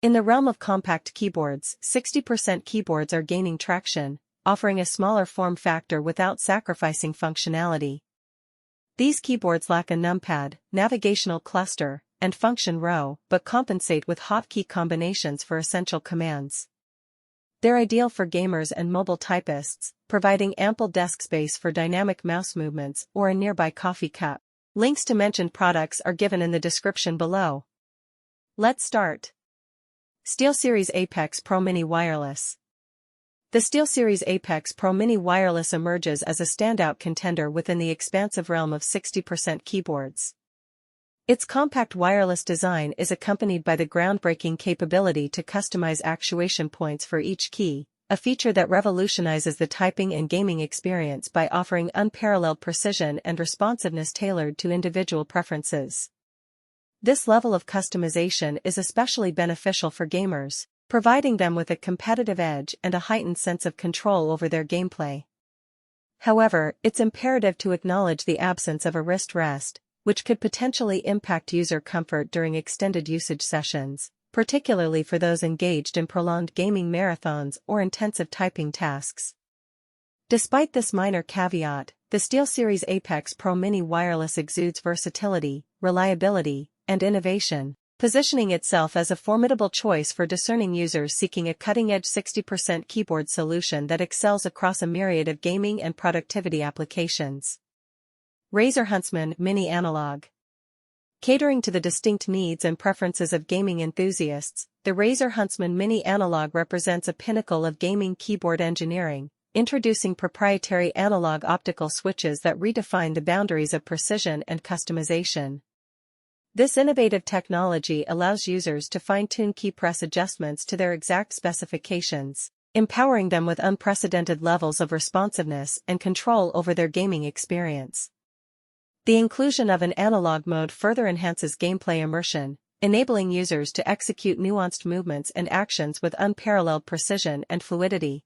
In the realm of compact keyboards, 60% keyboards are gaining traction, offering a smaller form factor without sacrificing functionality. These keyboards lack a numpad, navigational cluster, and function row, but compensate with hotkey combinations for essential commands. They're ideal for gamers and mobile typists, providing ample desk space for dynamic mouse movements or a nearby coffee cup. Links to mentioned products are given in the description below. Let's start. SteelSeries Apex Pro Mini Wireless. The SteelSeries Apex Pro Mini Wireless emerges as a standout contender within the expansive realm of 60% keyboards. Its compact wireless design is accompanied by the groundbreaking capability to customize actuation points for each key, a feature that revolutionizes the typing and gaming experience by offering unparalleled precision and responsiveness tailored to individual preferences. This level of customization is especially beneficial for gamers, providing them with a competitive edge and a heightened sense of control over their gameplay. However, it's imperative to acknowledge the absence of a wrist rest, which could potentially impact user comfort during extended usage sessions, particularly for those engaged in prolonged gaming marathons or intensive typing tasks. Despite this minor caveat, the SteelSeries Apex Pro Mini Wireless exudes versatility, reliability, and innovation, positioning itself as a formidable choice for discerning users seeking a cutting-edge 60% keyboard solution that excels across a myriad of gaming and productivity applications. Razer Huntsman Mini Analog. Catering to the distinct needs and preferences of gaming enthusiasts, the Razer Huntsman Mini Analog represents a pinnacle of gaming keyboard engineering, introducing proprietary analog optical switches that redefine the boundaries of precision and customization. This innovative technology allows users to fine-tune key press adjustments to their exact specifications, empowering them with unprecedented levels of responsiveness and control over their gaming experience. The inclusion of an analog mode further enhances gameplay immersion, enabling users to execute nuanced movements and actions with unparalleled precision and fluidity.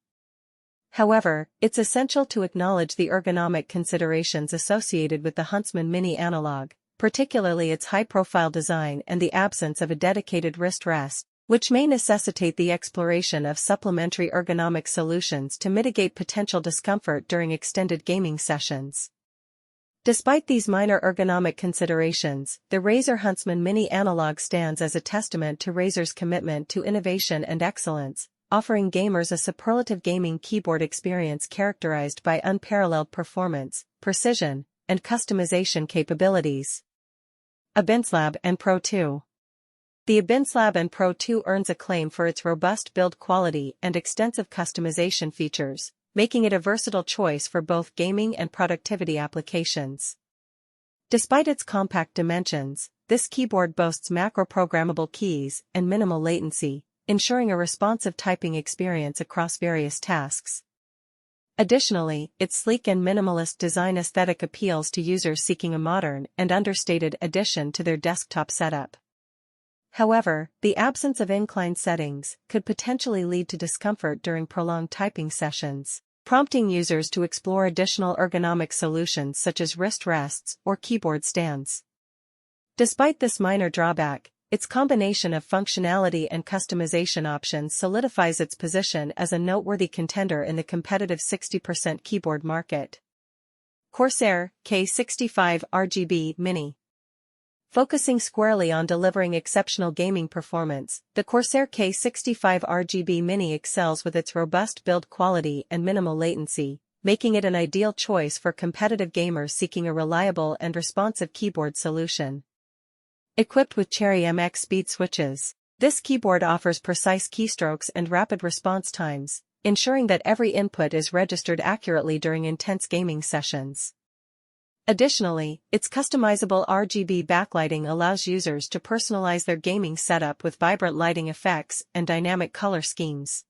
However, it's essential to acknowledge the ergonomic considerations associated with the Huntsman Mini Analog, particularly its high-profile design and the absence of a dedicated wrist rest, which may necessitate the exploration of supplementary ergonomic solutions to mitigate potential discomfort during extended gaming sessions. Despite these minor ergonomic considerations, the Razer Huntsman Mini Analog stands as a testament to Razer's commitment to innovation and excellence, offering gamers a superlative gaming keyboard experience characterized by unparalleled performance, precision, and customization capabilities. Obinslab Anne Pro 2. The Obinslab Anne Pro 2 earns acclaim for its robust build quality and extensive customization features, making it a versatile choice for both gaming and productivity applications. Despite its compact dimensions, this keyboard boasts macro-programmable keys and minimal latency, ensuring a responsive typing experience across various tasks. Additionally, its sleek and minimalist design aesthetic appeals to users seeking a modern and understated addition to their desktop setup. However, the absence of incline settings could potentially lead to discomfort during prolonged typing sessions, prompting users to explore additional ergonomic solutions such as wrist rests or keyboard stands. Despite this minor drawback, its combination of functionality and customization options solidifies its position as a noteworthy contender in the competitive 60% keyboard market. Corsair K65 RGB MINI. Focusing squarely on delivering exceptional gaming performance, the Corsair K65 RGB MINI excels with its robust build quality and minimal latency, making it an ideal choice for competitive gamers seeking a reliable and responsive keyboard solution. Equipped with Cherry MX speed switches, this keyboard offers precise keystrokes and rapid response times, ensuring that every input is registered accurately during intense gaming sessions. Additionally, its customizable RGB backlighting allows users to personalize their gaming setup with vibrant lighting effects and dynamic color schemes.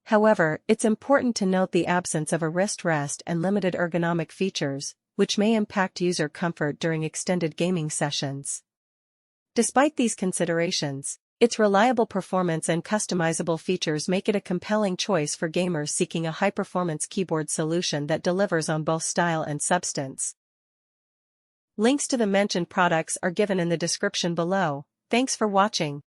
However, it's important to note the absence of a wrist rest and limited ergonomic features, which may impact user comfort during extended gaming sessions. Despite these considerations, its reliable performance and customizable features make it a compelling choice for gamers seeking a high-performance keyboard solution that delivers on both style and substance. Links to the mentioned products are given in the description below. Thanks for watching.